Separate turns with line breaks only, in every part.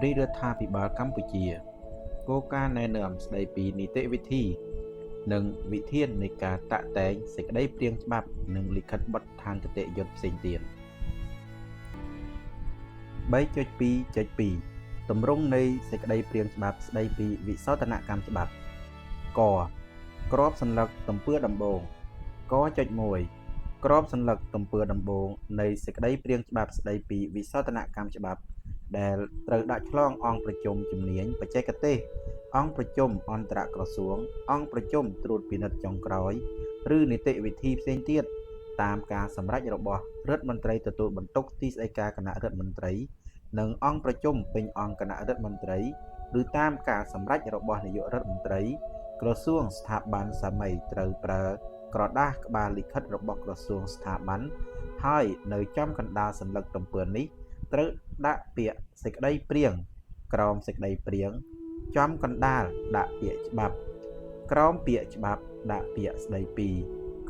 រាជរដ្ឋាភិបាលកម្ពុជាគោលការណ៍ណែនាំស្តីពីនីតិវិធីនិងវិធាននៃការតាក់តែងសេចក្តីព្រាងច្បាប់និងលិខិតបទដ្ឋានគតិយុត្តផ្សេងទៀត 3.2.2 ទម្រង់នៃសេចក្តីព្រាងច្បាប់ស្តីពីវិសោធនកម្មច្បាប់កក្របសន្លឹកទំព័រដំបូងក.1 ក្របសន្លឹកទំព័រដំបូងនៃសេចក្តីព្រាងច្បាប់ស្តីពីវិសោធនកម្មច្បាប់ដែលត្រូវដាក់ឆ្លងអង្គប្រជុំជំនាញបច្ចេកទេសអង្គប្រជុំអន្តរក្រសួងអង្គប្រជុំត្រួតពិនិត្យចុងក្រោយឬនីតិវិធីផ្សេងទៀតតាមការសម្រេចរបស់រដ្ឋមន្ត្រីទទួលបន្ទុកទីស្តីការគណៈរដ្ឋមន្ត្រីនិងអង្គប្រជុំពេញអង្គគណៈរដ្ឋមន្ត្រីឬតាមការសម្រេចរបស់នាយករដ្ឋមន្ត្រីក្រសួងស្ថាប័នសាមីត្រូវប្រើក្រដាសក្បាលលិខិតរបស់ក្រសួងស្ថាប័នហើយនៅចំកណ្ដាលសន្លឹកទំព័រនេះត្រូវដាក់ពាក្យសេចក្តីព្រាងក្រោមសេចក្តីព្រាងចំកណ្ដាលដាក់ពាក្យច្បាប់ក្រោមពាក្យច្បាប់ដាក់ពាក្យស្តីពី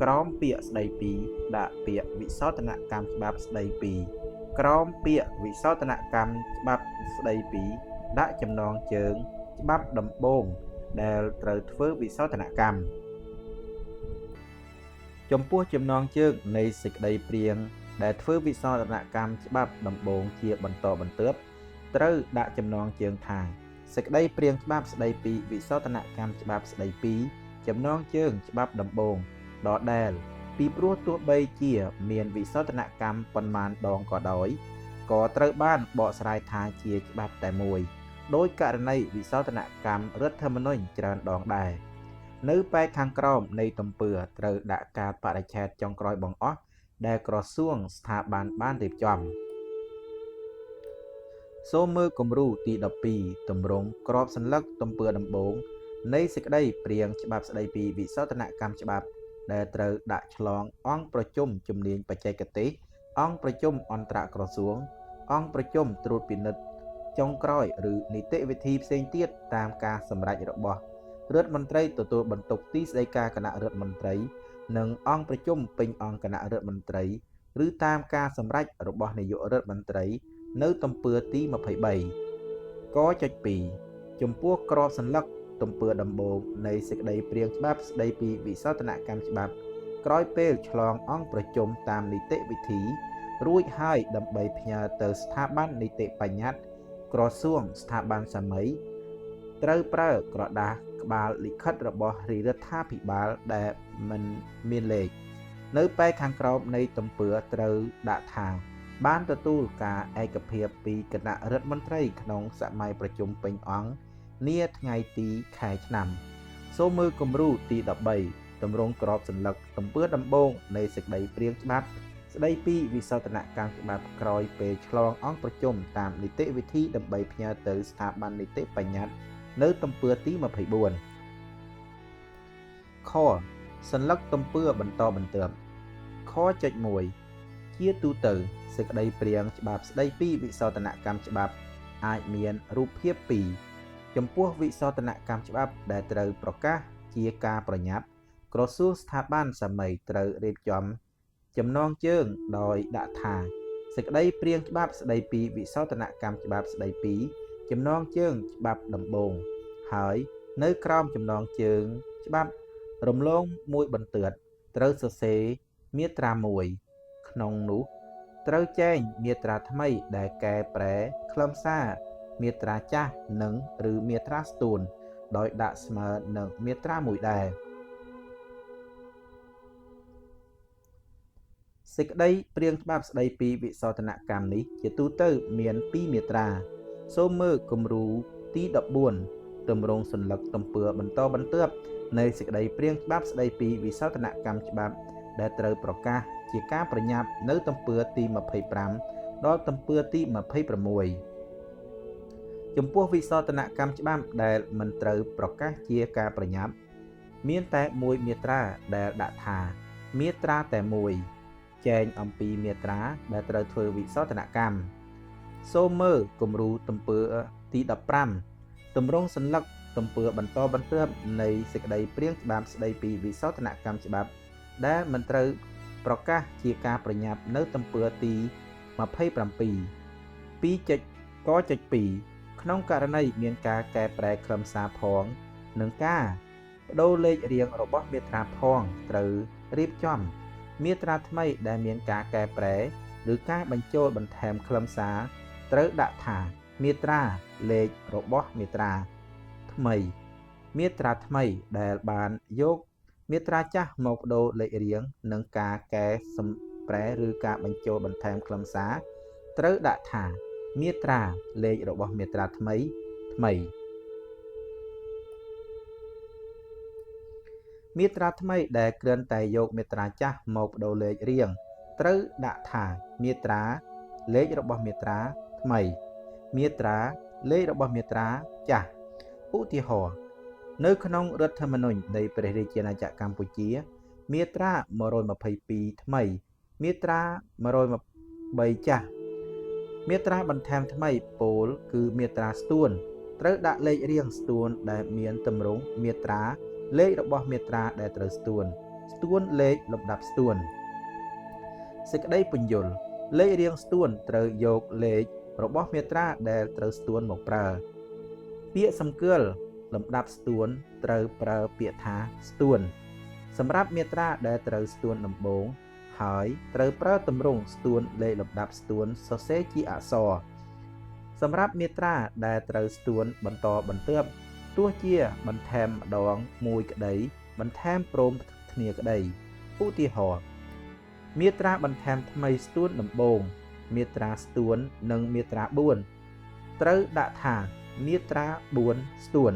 ក្រោមពាក្យស្តីពីដាក់ពាក្យវិសោធនកម្មច្បាប់ស្តីពីក្រោមពាក្យវិសោធនកម្មច្បាប់ស្តីពីដាក់ចំណងជើងច្បាប់ដំបូងដែលត្រូវធ្វើវិសោធនកម្មចំពោះចំណងជើងនៃសេចក្តីព្រាងដែលធ្វើវិសោធនកម្មច្បាប់ដំបូងជាបន្តបន្ទាប់ត្រូវដាក់ចំណងជើងថាសេចក្តីព្រាងច្បាប់ស្តីពីវិសោធនកម្មច្បាប់ស្តីពីចំណងជើងច្បាប់ដំបូងដដែលពីព្រោះទោះបីជាមានវិសោធនកម្មប៉ុន្មានដងក៏ដោយក៏ត្រូវបានបកស្រាយថាជាច្បាប់តែមួយដោយករណីវិសោធនកម្មរដ្ឋធម្មនុញ្ញច្រើនដងដែរនៅប៉ែកខាងក្រោមនៃទំព័រត្រូវដាក់កាលបរិច្ឆេទចុងក្រោយបង្អស់ដែលក្រសួងស្ថាប័នបានរៀបចំសូមមើលគំរូទី12ទម្រង់ក្របសន្លឹកទំព័រដំបូងនៃសេចក្តីព្រាងច្បាប់ស្តីពីវិសោធនកម្មច្បាប់ដែលត្រូវដាក់ឆ្លងអង្គប្រជុំជំនាញបច្ចេកទេសអង្គប្រជុំអន្តរក្រសួងអង្គប្រជុំត្រួតពិនិត្យចុងក្រោយឬនីតិវិធីផ្សេងទៀតតាមការសម្រេចរបស់រដ្ឋមន្ត្រីទទួលបន្ទុកទីស្តីការគណៈរដ្ឋមន្ត្រីនិងអង្គប្រជុំពេញអង្គគណៈរដ្ឋមន្ត្រីឬតាមការសម្រេចរបស់នាយករដ្ឋមន្ត្រីនៅទំព័រទី23ក.2ចំពោះក្របសន្លឹកទំព័រដំបូងនៃសេចក្តីព្រាងច្បាប់ស្តីពីវិសោធនកម្មច្បាប់ក្រោយពេលឆ្លងអង្គប្រជុំតាមនីតិវិធីរួចហើយដើម្បីផ្ញើទៅស្ថាប័ននីតិបញ្ញត្តិក្រសួងស្ថាប័នសាមីត្រូវប្រើក្រដាសក្បាលលិខិតរបស់រាជរដ្ឋាភិបាលដែលមិនមានលេខនៅប៉ែកខាងក្រោមនៃទំព័រត្រូវដាក់ថាបានទទួលការឯកភាពពីគណៈរដ្ឋមន្ត្រីក្នុងសម័យប្រជុំពេញអង្គនាថ្ងៃទីខែឆ្នាំសូមមើលគំរូទី13ទម្រង់ក្របសន្លឹកទំព័រដំបូងនៃសេចក្តីព្រាងច្បាប់ស្តីពីវិសោធនកម្មច្បាប់ក្រោយពេលឆ្លងអង្គប្រជុំតាមនីតិវិធីដើម្បីផ្ញើទៅស្ថាប័ននីតិបញ្ញត្តិនៅទំព័រទី24ខសន្លឹកទំព័របន្តបន្ទាប់ខ.1ជាទូទៅសេចក្តីព្រាងច្បាប់ស្តីពីវិសោធនកម្មច្បាប់អាចមានរូបភាពពីរចំពោះវិសោធនកម្មច្បាប់ដែលត្រូវប្រកាសជាការប្រញាប់ក្រសួងស្ថាប័នសាមីត្រូវរៀបចំចំណងជើងដោយដាក់ថាសេចក្តីព្រាងច្បាប់ស្តីពីវិសោធនកម្មច្បាប់ស្តីពីចំណងជើងច្បាប់ដំបូងហើយនៅក្រោមចំណងជើងច្បាប់រំលងមួយបន្ទាត់ត្រូវសរសេរមាត្រា1ក្នុងនោះត្រូវចែងមាត្រាថ្មីដែលកែប្រែខ្លឹមសារមាត្រាចាស់និងឬមាត្រាស្ទួនដោយដាក់ស្មើនឹងមាត្រា1ដែរសេចក្តីព្រាងច្បាប់ស្តីពីវិសោធនកម្មនេះជាទូទៅមាន2មាត្រាសូមមើលគំរូទី14ទម្រង់សន្លឹកទំព័របន្តបន្ទាប់នៃសេចក្តីព្រាងច្បាប់ស្តីពីវិសោធនកម្មច្បាប់ដែលត្រូវប្រកាសជាការប្រញាប់នៅទំព័រទី25ដល់ទំព័រទី26ចំពោះវិសោធនកម្មច្បាប់ដែលមិនត្រូវប្រកាសជាការប្រញាប់មានតែមួយមាត្រាដែលដាក់ថាមាត្រាតែមួយចែងអំពីមាត្រាដែលត្រូវធ្វើវិសោធនកម្មសូមមើលគំរូទំព័រទី15ទម្រង់សន្លឹកទំព័របន្តបន្ទាប់នៃសេចក្តីព្រាងច្បាប់ស្តីពីវិសោធនកម្មច្បាប់ដែលមិនត្រូវប្រកាសជាការប្រញាប់នៅទំព័រទី27 2.2 ក្នុងករណីមានការកែប្រែខ្លឹមសារផងនិងការបដូរលេខរៀងរបស់មាត្រាផងត្រូវរៀបចំមាត្រាថ្មីដែលមានការកែប្រែឬការបញ្ចូលបន្ថែមខ្លឹមសារត្រូវដាក់ថាមាត្រាលេខរបស់មាត្រាថ្មីមាត្រាថ្មីដែលបានយកមាត្រាចាស់មកបដូរលេខរៀងនិងការកែសម្ប្រែឬការបញ្ចូលបន្ថែមខ្លឹមសារត្រូវដាក់ថាមាត្រាលេខរបស់មាត្រាថ្មីមាត្រាថ្មីដែលគ្រាន់តែយកមាត្រាចាស់មកបដូរលេខរៀងត្រូវដាក់ថាមាត្រាលេខរបស់មាត្រាថ្មីមាត្រាលេខរបស់មាត្រាចាស់ឧទាហរណ៍នៅក្នុងរដ្ឋធម្មនុញ្ញនៃព្រះរាជាណាចក្រកម្ពុជាមាត្រា122ថ្មីមាត្រា123ចាស់មាត្រាបន្ថែមថ្មីពោលគឺមាត្រាស្ទួនត្រូវដាក់លេខរៀងស្ទួនដែលមានទម្រង់មាត្រាលេខរបស់មាត្រាដែលត្រូវស្ទួនលេខលំដាប់ស្ទួនសេចក្តីពន្យល់លេខរៀងស្ទួនត្រូវយកលេខរបស់មាត្រាដែលត្រូវស្ទួនមកប្រើពាក្យសម្គាល់លំដាប់ស្ទួនត្រូវប្រើពាក្យថាស្ទួនសម្រាប់មាត្រាដែលត្រូវស្ទួនដំបូងហើយត្រូវប្រើទម្រង់ស្ទួនលេខលំដាប់ស្ទួនសរសេរជាអក្សរសម្រាប់មាត្រាដែលត្រូវស្ទួនបន្តបន្ទាប់ទោះជាបន្ថែមម្ដងមួយក្តីបន្ថែមព្រមគ្នាក្តីឧទាហរណ៍មាត្រាបន្ថែមថ្មីស្ទួនដំបូងមាត្រាស្ទួននិងមាត្រា4ត្រូវដាក់ថាមាត្រា4ស្ទួន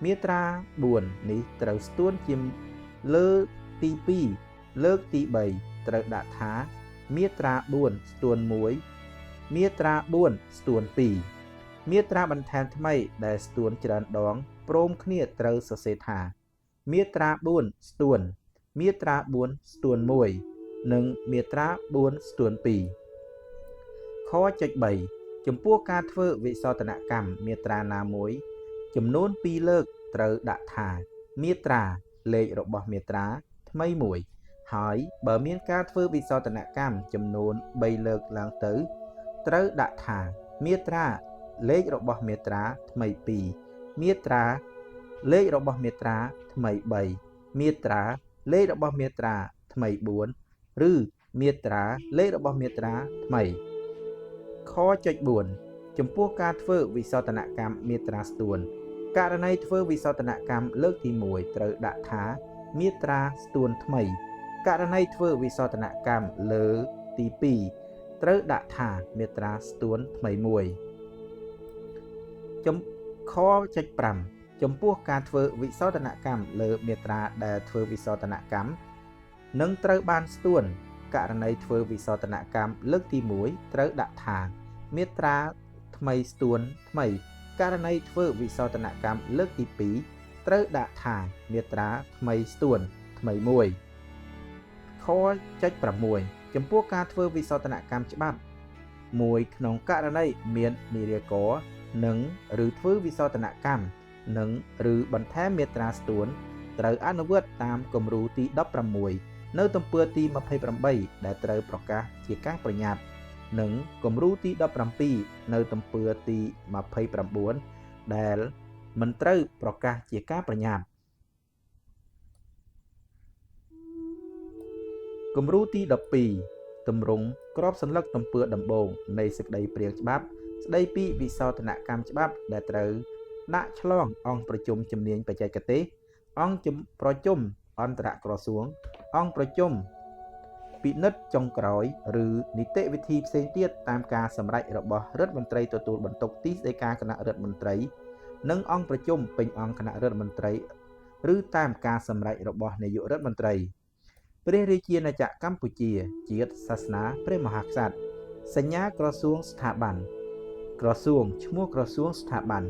មាត្រា4នេះត្រូវស្ទួនជាលើទី2លើកទី3ត្រូវដាក់ថាមាត្រា4ស្ទួន1មាត្រា4ស្ទួន2មាត្រាបន្ថែមថ្មីដែលស្ទួនច្រើនដងព្រមគ្នាត្រូវសរសេរថាមាត្រា4ស្ទួនមាត្រា4ស្ទួន1និងមាត្រា4ស្ទួន2ខ.3ចំពោះការធ្វើវិសោធនកម្មមាត្រាណាមួយចំនួន2លើកត្រូវដាក់ថាមាត្រាលេខរបស់មាត្រាថ្មីមួយហើយបើមានការធ្វើវិសោធនកម្មចំនួន3លើកឡើងទៅត្រូវដាក់ថាមាត្រាលេខរបស់មាត្រាថ្មី2មាត្រាលេខរបស់មាត្រាថ្មី3មាត្រាលេខរបស់មាត្រាថ្មី4ឬមាត្រាលេខរបស់មាត្រាថ្មីខ.4ចំពោះការធ្វើវិសោធនកម្មមាត្រាស្ទួនករណីធ្វើវិសោធនកម្មលើកទី1ត្រូវដាក់ថាមាត្រាស្ទួនថ្មីករណីធ្វើវិសោធនកម្មលើទី2ត្រូវដាក់ថាមាត្រាស្ទួនថ្មីមួយខ.5ចំពោះការធ្វើវិសោធនកម្មលើមាត្រាដែលធ្វើវិសោធនកម្មនឹងត្រូវបានស្ទួនករណីធ្វើវិសោធនកម្មលើកទី1ត្រូវដាក់ថាមាត្រាថ្មីស្ទួនថ្មីករណីធ្វើវិសោធនកម្មលើកទី2ត្រូវដាក់ថាមាត្រាថ្មីស្ទួនថ្មីមួយខ.6ចំពោះការធ្វើវិសោធនកម្មច្បាប់មួយក្នុងករណីមាននិរាករនិងឬធ្វើវិសោធនកម្មនិងឬបន្ថែមមាត្រាស្ទួនត្រូវអនុវត្តតាមគំរូទី16នៅទំព័រទី28ដែលត្រូវប្រកាសជាការប្រញាប់និងគំរូទី17នៅទំព័រទី29ដែលមិនត្រូវប្រកាសជាការប្រញាប់គំរូទី12ទម្រង់ក្របសន្លឹកទំព័រដំបូងនៃសេចក្តីព្រាងច្បាប់ស្តីពីវិសោធនកម្មច្បាប់ដែលត្រូវដាក់ឆ្លងអង្គប្រជុំជំនាញបច្ចេកទេសអង្គប្រជុំអន្តរក្រសួងអង្គប្រជុំពិនិត្យចុងក្រោយឬនីតិវិធីផ្សេងទៀតតាមការសម្រេចរបស់រដ្ឋមន្ត្រីទទួលបន្ទុកទីស្តីការគណៈរដ្ឋមន្ត្រីនិងអង្គប្រជុំពេញអង្គគណៈរដ្ឋមន្ត្រីឬតាមការសម្រេចរបស់នាយករដ្ឋមន្ត្រីព្រះរាជាណាចក្រកម្ពុជាជាតិសាសនាព្រះមហាក្សត្រសញ្ញាក្រសួងស្ថាប័នក្រសួងឈ្មោះក្រសួងស្ថាប័ន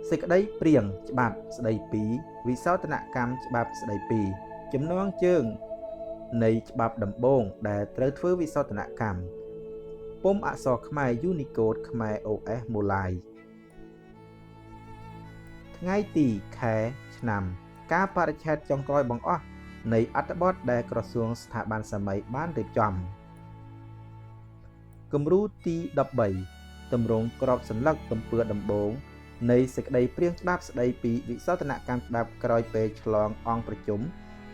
សេចក្តីព្រាងច្បាប់ស្តីពីវិសោធនកម្មច្បាប់ស្តីពីចំណងជើងនៃច្បាប់ដំបូងដែលត្រូវធ្វើវិសោធនកម្មពុម្ពអក្សរខ្មែរ Unicode ខ្មែរ OS មូឡាយថ្ងៃទីខែឆ្នាំការបរិច្ឆេទចុងក្រោយបង្អស់នៃអត្ថបទដែលក្រសួងស្ថាប័នសម័យបានរៀបចំគំរូទី13 តម្រង់ក្របសន្លឹកទំពើដំបូងនៃសេចក្តីព្រាងច្បាប់ស្តីពីវិសោធនកម្មច្បាប់ក្រោយពេលឆ្លងអង្គប្រជុំ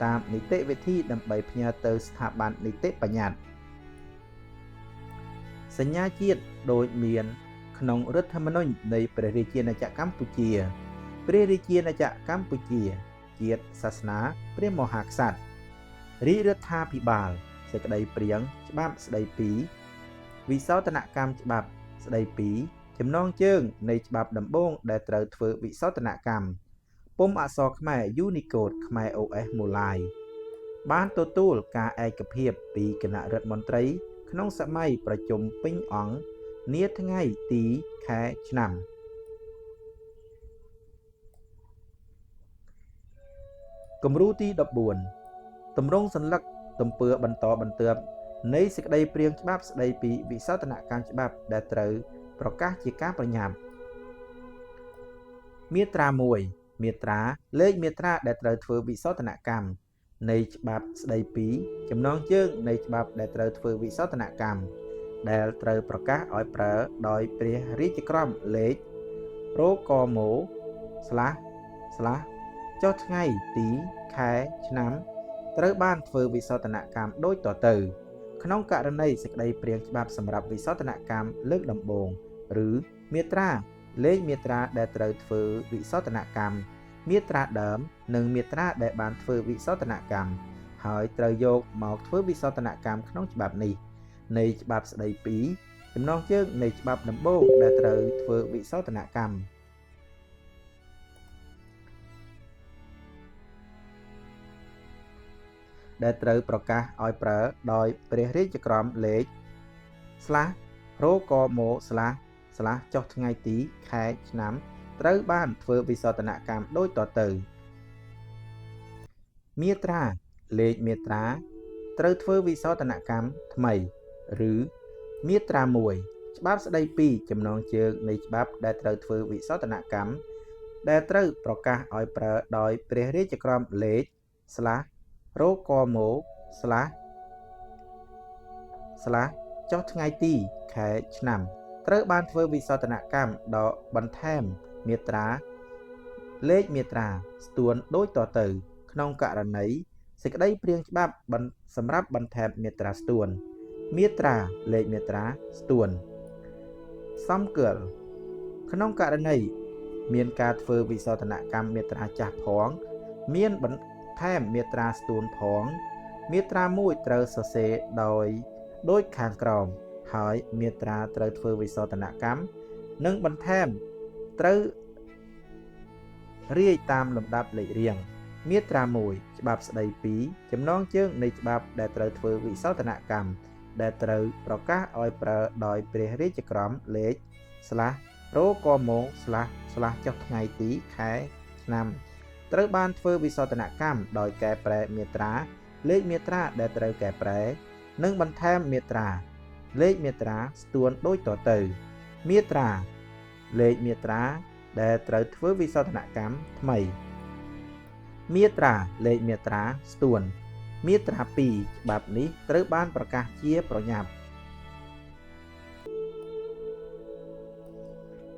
តាមនីតិវិធីដើម្បីផ្ញើទៅស្ថាប័ននីតិបញ្ញត្តិសញ្ញាជាតិដូចមានក្នុងរដ្ឋធម្មនុញ្ញនៃព្រះរាជាណាចក្រកម្ពុជាព្រះរាជាណាចក្រកម្ពុជាជាតិសាសនាព្រះមហាក្សត្ររាជរដ្ឋាភិបាលសេចក្តីព្រាងច្បាប់ស្តីពីវិសោធនកម្មច្បាប់ស្តីពីចំណងជើងនៃច្បាប់ដំបូងដែលត្រូវធ្វើវិសោធនកម្មពុម្ពអក្សរខ្មែរ Unicode ខ្មែរ OS មូឡាយបានទទួលការឯកភាពពីគណៈរដ្ឋមន្ត្រីក្នុងសម័យប្រជុំពេញអង្គនាថ្ងៃទីខែឆ្នាំគំរូទី14ទម្រង់សន្លឹកទំពើបន្តបន្ទាប់នៃសេចក្តីព្រាងច្បាប់ស្តីពីវិសោធនកម្មច្បាប់ដែលត្រូវប្រកាសជាការប្រញាប់មាត្រា1មាត្រាលេខមាត្រាដែលត្រូវធ្វើវិសោធនកម្មនៃច្បាប់ស្តីពីចំណងជើងនៃច្បាប់ដែលត្រូវធ្វើវិសោធនកម្មដែលត្រូវប្រកាសឲ្យប្រើដោយព្រះរាជក្រមលេខរកម/ចុះថ្ងៃទីខែឆ្នាំត្រូវបានធ្វើវិសោធនកម្មដូចតទៅក្នុងករណីសេចក្តីព្រាងច្បាប់សម្រាប់វិសោធនកម្មលើកដំបូងឬមាត្រាលេខមាត្រាដែលត្រូវធ្វើវិសោធនកម្មមាត្រាដើមនិងមាត្រាដែលបានធ្វើវិសោធនកម្មហើយត្រូវយកមកធ្វើវិសោធនកម្មក្នុងច្បាប់នេះនៃច្បាប់ស្តីពីចំណងជើងនៃច្បាប់ដំបូងដែលត្រូវធ្វើវិសោធនកម្មដែលត្រូវប្រកាសឲ្យប្រើដោយព្រះរាជក្រមលេខ/រកម/ចុះថ្ងៃទីខែឆ្នាំត្រូវបានធ្វើវិសោធនកម្មដូចតទៅមាត្រាលេខមាត្រាត្រូវធ្វើវិសោធនកម្មថ្មីឬមាត្រា1ច្បាប់ស្តីពីចំណងជើងនៃច្បាប់ដែលត្រូវធ្វើវិសោធនកម្មដែលត្រូវប្រកាសឲ្យប្រើដោយព្រះរាជក្រមលេខ/រកម/ចុះថ្ងៃទីខែឆ្នាំត្រូវបានធ្វើវិសោធនកម្មដកបន្ថែមមាត្រាលេខមាត្រាស្ទួនដូចតទៅក្នុងករណីសេចក្តីព្រាងច្បាប់សម្រាប់បន្ថែមមាត្រាស្ទួនមាត្រាលេខមាត្រាស្ទួនសំគាល់ក្នុងករណីមានការធ្វើវិសោធនកម្មមាត្រាចាស់ផងមានបន្ថែមមាត្រាស្ទួនផងមាត្រា1ត្រូវសរសេរដូចខាងក្រោមហើយមាត្រាត្រូវធ្វើវិសោធនកម្មនិងបន្ថែមត្រូវរាយតាមលំដាប់លេខរៀងមាត្រា1ច្បាប់ស្តីពីចំណងជើងនៃច្បាប់ដែលត្រូវធ្វើវិសោធនកម្មដែលត្រូវប្រកាសឲ្យប្រើដោយព្រះរាជក្រមលេខ/រកម/ចុះថ្ងៃទីខែឆ្នាំត្រូវបានធ្វើវិសោធនកម្មដោយកែប្រែមាត្រាលេខមាត្រាដែលត្រូវកែប្រែនិងបន្ថែមមាត្រាលេខមាត្រាស្ទួនដូចតទៅមាត្រាលេខមាត្រាដែលត្រូវធ្វើវិសោធនកម្មថ្មីមាត្រាលេខមាត្រាស្ទួនមាត្រា2ច្បាប់នេះត្រូវបានប្រកាសជាប្រញាប់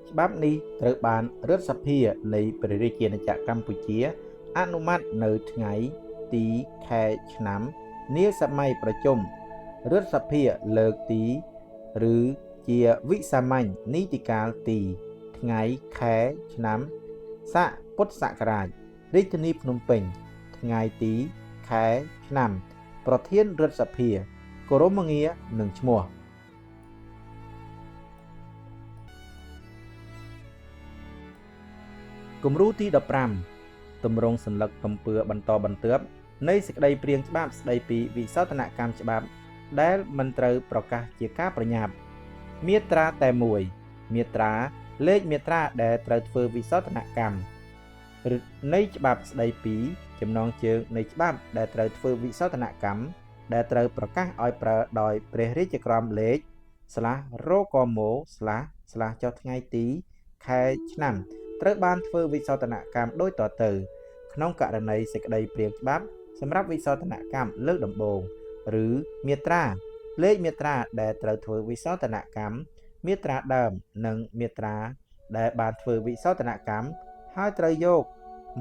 ច្បាប់នេះត្រូវបានរដ្ឋសភានៃព្រះរាជាណាចក្រកម្ពុជាអនុម័តនៅថ្ងៃទីខែឆ្នាំនាសម័យប្រជុំរដ្ឋសភាលើកទីឬជាវិសាមញ្ញនីតិកាលទីថ្ងៃខែឆ្នាំស័កពុទ្ធសករាជរាជធានីភ្នំពេញថ្ងៃទីខែឆ្នាំប្រធានរដ្ឋសភាគោរមងារនិងឈ្មោះគំរូទី15ទម្រង់សន្លឹកទំពើបន្តបន្ទាប់នៃសេចក្តីព្រាងច្បាប់ស្តីពីវិសោធនកម្មច្បាប់ដែលមិនត្រូវប្រកាសជាការប្រញាប់មាត្រាតែមួយមាត្រាលេខមាត្រាដែលត្រូវធ្វើវិសោធនកម្មនៃច្បាប់ស្តីពីចំណងជើងនៃច្បាប់ដែលត្រូវធ្វើវិសោធនកម្មដែលត្រូវប្រកាសឲ្យប្រើដោយព្រះរាជក្រមលេខ/រកម/ចុះថ្ងៃទីខែឆ្នាំត្រូវបានធ្វើវិសោធនកម្មដូចតទៅក្នុងករណីសេចក្តីព្រាងច្បាប់សម្រាប់វិសោធនកម្មលើកដំបូងឬមាត្រាលេខមាត្រាដែលត្រូវធ្វើវិសោធនកម្ម មាត្រាដើមនិងមាត្រាដែលបានធ្វើវិសោធនកម្មហើយត្រូវយក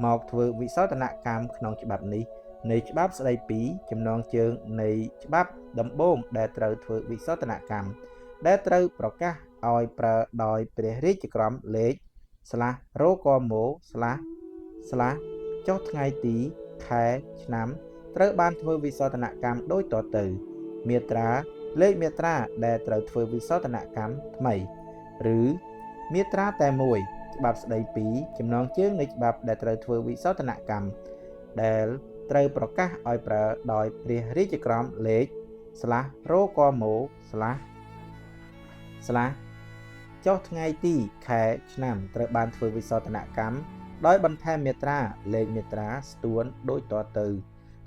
មកធ្វើវិសោធនកម្មក្នុងច្បាប់នេះនៃច្បាប់ស្តីពីចំណងជើងនៃច្បាប់ដំបូងដែលត្រូវធ្វើវិសោធនកម្មដែលត្រូវប្រកាសឲ្យប្រើដោយព្រះរាជក្រមលេខ/រកម/ចុះថ្ងៃទីខែឆ្នាំត្រូវបានធ្វើវិសោធនកម្មដូចតទៅមាត្រាលេខមាត្រាដែលត្រូវធ្វើវិសោធនកម្មថ្មីឬមាត្រាតែមួយច្បាប់ស្តីពីចំណងជើងនៃច្បាប់ដែលត្រូវធ្វើវិសោធនកម្មដែលត្រូវប្រកាសឲ្យប្រើដោយព្រះរាជក្រមលេខ/រកម/ចុះថ្ងៃទីខែឆ្នាំត្រូវបានធ្វើវិសោធនកម្មដោយបន្ថែមមាត្រាលេខមាត្រាស្ទួនដូចតទៅ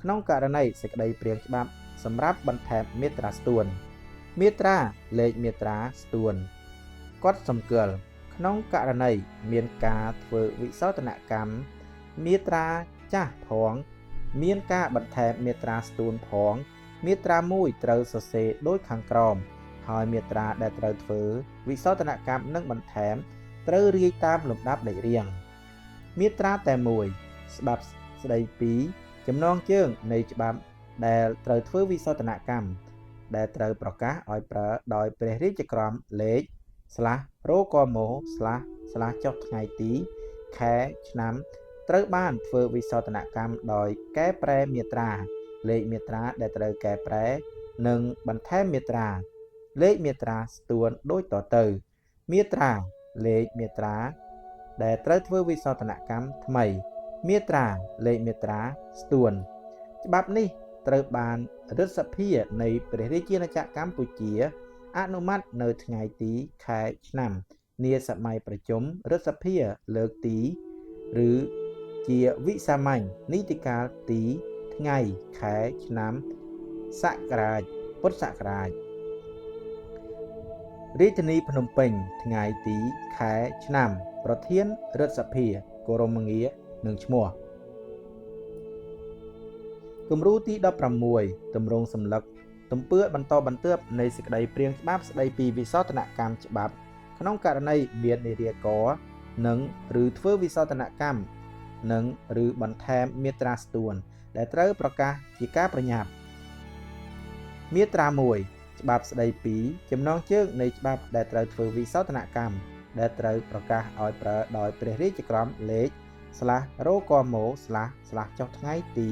ក្នុងករណីសេចក្តីព្រាងច្បាប់សម្រាប់បន្ថែមមាត្រាស្ទួនមាត្រាលេខមាត្រាស្ទួនគាត់សម្គាល់ក្នុងករណីមានការធ្វើវិសោធនកម្មមាត្រាចាស់ផងមានការបន្ថែមមាត្រាស្ទួនផងមាត្រាមួយត្រូវសរសេរដូចខាងក្រោមហើយមាត្រាដែលត្រូវធ្វើវិសោធនកម្មនិងបន្ថែមត្រូវរាយតាមលំដាប់លេខរៀងមាត្រាតែមួយច្បាប់ស្តីពីចំណងជើងនៃច្បាប់ដែលត្រូវធ្វើវិសោធនកម្មដែលត្រូវប្រកាសឲ្យប្រើដោយព្រះរាជក្រមលេខ/រកម/ចុះថ្ងៃទីខែឆ្នាំត្រូវបានធ្វើវិសោធនកម្មដោយកែប្រែមាត្រាលេខមាត្រាដែលត្រូវកែប្រែនិងបន្ថែមមាត្រាលេខមាត្រាស្ទួនដូចតទៅមាត្រាលេខមាត្រាដែលត្រូវធ្វើវិសោធនកម្មថ្មីមាត្រាលេខមាត្រាស្ទួនច្បាប់នេះត្រូវបានរដ្ឋសភានៃព្រះរាជាណាចក្រកម្ពុជាអនុម័តនៅថ្ងៃទីខែឆ្នាំនាសម័យប្រជុំរដ្ឋសភាលើកទីឬជាវិសាមញ្ញនីតិកាលទីថ្ងៃខែឆ្នាំសករាជពុទ្ធសករាជរាជធានីភ្នំពេញថ្ងៃទីខែឆ្នាំប្រធានរដ្ឋសភាគោរមងារនិងឈ្មោះគំរូទី16ទម្រង់សម្លឹកទំពើបន្តបន្ទាប់នៃសេចក្តីព្រាងច្បាប់ស្តីពីវិសោធនកម្មច្បាប់ក្នុងករណីមាននិរាករនិងឬធ្វើវិសោធនកម្មនិងឬបន្ថែមមាត្រាស្ទួនដែលត្រូវប្រកាសជាការប្រញាប់មាត្រា1ច្បាប់ស្តីពីចំណងជើងនៃច្បាប់ដែលត្រូវធ្វើវិសោធនកម្មដែលត្រូវប្រកាសឲ្យប្រើដោយព្រះរាជក្រមលេខ/រកម/ចុះថ្ងៃទី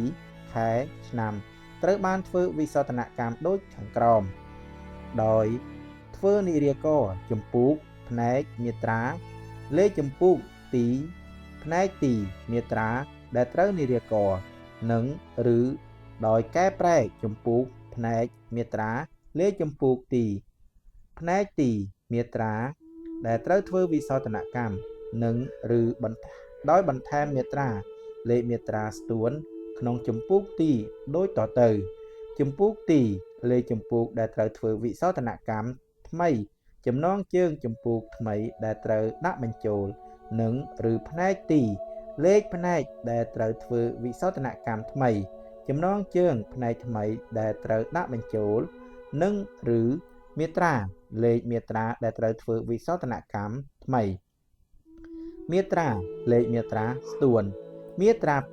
ខែឆ្នាំត្រូវបានធ្វើវិសោធនកម្មដូចខាងក្រោមដោយធ្វើនិរាករចម្ពោះផ្នែកមាត្រាលេខចម្ពោះទីផ្នែកទីមាត្រាដែលត្រូវនិរាករនិងឬដោយកែប្រែចម្ពោះផ្នែកមាត្រាលេខចម្ពោះទីផ្នែកទីមាត្រាដែលត្រូវធ្វើវិសោធនកម្មនិងឬដោយបន្ថែមមាត្រាលេខមាត្រាស្ទួនក្នុងចម្ពោះទីដូចតទៅចម្ពោះទីលេខចម្ពោះដែលត្រូវធ្វើវិសោធនកម្មថ្មីចំណងជើងចម្ពោះថ្មីដែលត្រូវដាក់បញ្ចូលនិងឬផ្នែកទីលេខផ្នែកដែលត្រូវធ្វើវិសោធនកម្មថ្មីចំណងជើងផ្នែកថ្មីដែលត្រូវដាក់បញ្ចូលនិងឬមាត្រាលេខមាត្រាដែលត្រូវធ្វើវិសោធនកម្មថ្មីមាត្រាលេខមាត្រាស្ទួនមាត្រា2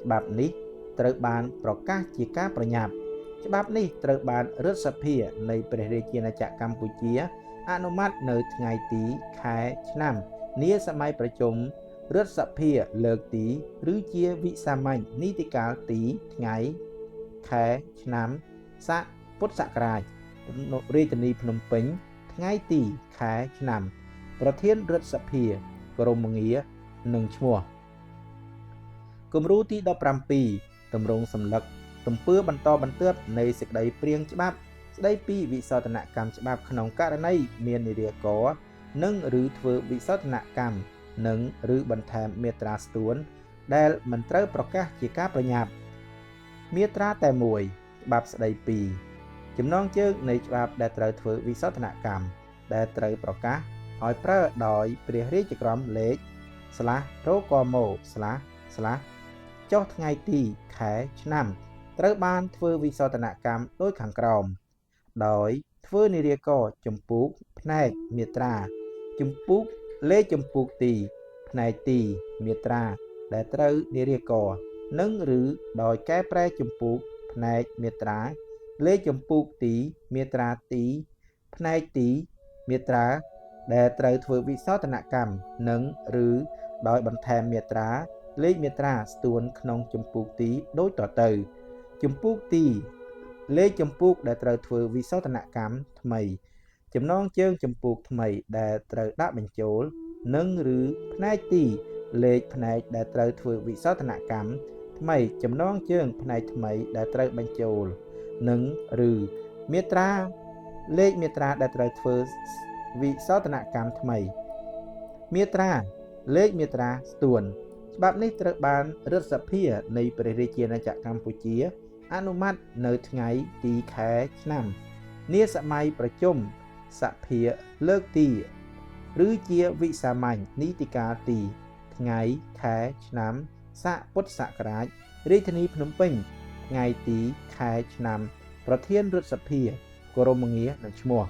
ច្បាប់នេះត្រូវបានប្រកាសជាការប្រញាប់ច្បាប់នេះត្រូវបានរដ្ឋសភានៃព្រះរាជាណាចក្រកម្ពុជាអនុម័តនៅថ្ងៃទីខែឆ្នាំនាសម័យប្រជុំរដ្ឋសភាលើកទីឬជាវិសាមញ្ញនីតិកាលទីថ្ងៃខែឆ្នាំស័កពុទ្ធសករាជរាជធានីភ្នំពេញថ្ងៃទីខែឆ្នាំប្រធានរដ្ឋសភាក្រមងារនិងឈ្មោះគំរូទី17ទម្រង់សម្លឹកទំពើបន្តបន្ទាប់នៃសេចក្តីព្រាងច្បាប់ស្តីពីវិសោធនកម្មច្បាប់ក្នុងករណីមាននិរាករនិងឬធ្វើវិសោធនកម្មនិងឬបន្ថែមមាត្រាស្ទួនដែលមិនត្រូវប្រកាសជាការប្រញាប់មាត្រាតែមួយច្បាប់ស្តីពីចំណងជើងនៃច្បាប់ដែលត្រូវធ្វើវិសោធនកម្មដែលត្រូវប្រកាសឲ្យប្រើដោយព្រះរាជក្រមលេខ/រកម/ចុះថ្ងៃទីខែឆ្នាំត្រូវបានធ្វើវិសោធនកម្មដោយខាងក្រោមដោយ ធ្វើនារីកចម្ពោះផ្នែកមាត្រាចម្ពោះលេខចម្ពោះទីផ្នែកទីមាត្រាដែលត្រូវនារីកនិងឬដោយកែប្រែចម្ពោះផ្នែកមាត្រាលេខចម្ពោះទីមាត្រាទីផ្នែកទីមាត្រាដែលត្រូវធ្វើវិសោធនកម្មនិងឬដោយបន្ថែមមាត្រាលេខមាត្រាស្ទួនក្នុងចម្ពោះទីដូចតទៅចម្ពោះទីលេខចម្ពោះដែលត្រូវធ្វើវិសោធនកម្មថ្មីចំណងជើងចម្ពោះថ្មីដែលត្រូវដាក់បញ្ចូលនិងឬផ្នែកទីលេខផ្នែកដែលត្រូវធ្វើវិសោធនកម្មថ្មីចំណងជើងផ្នែកថ្មីដែលត្រូវបញ្ចូលនិងឬមាត្រាលេខមាត្រាដែលត្រូវធ្វើវិសោធនកម្មថ្មីមាត្រាលេខមាត្រាស្ទួនច្បាប់នេះត្រូវបានរដ្ឋសភានៃព្រះរាជាណាចក្រកម្ពុជាអនុម័តនៅថ្ងៃទីខែឆ្នាំនាសម័យប្រជុំសភាលើកទីឬជាវិសាមញ្ញនីតិកាលទីថ្ងៃខែឆ្នាំស័កពុទ្ធសករាជរាជធានីភ្នំពេញថ្ងៃទីខែឆ្នាំប្រធានរដ្ឋសភាគោរមងារនិងឈ្មោះ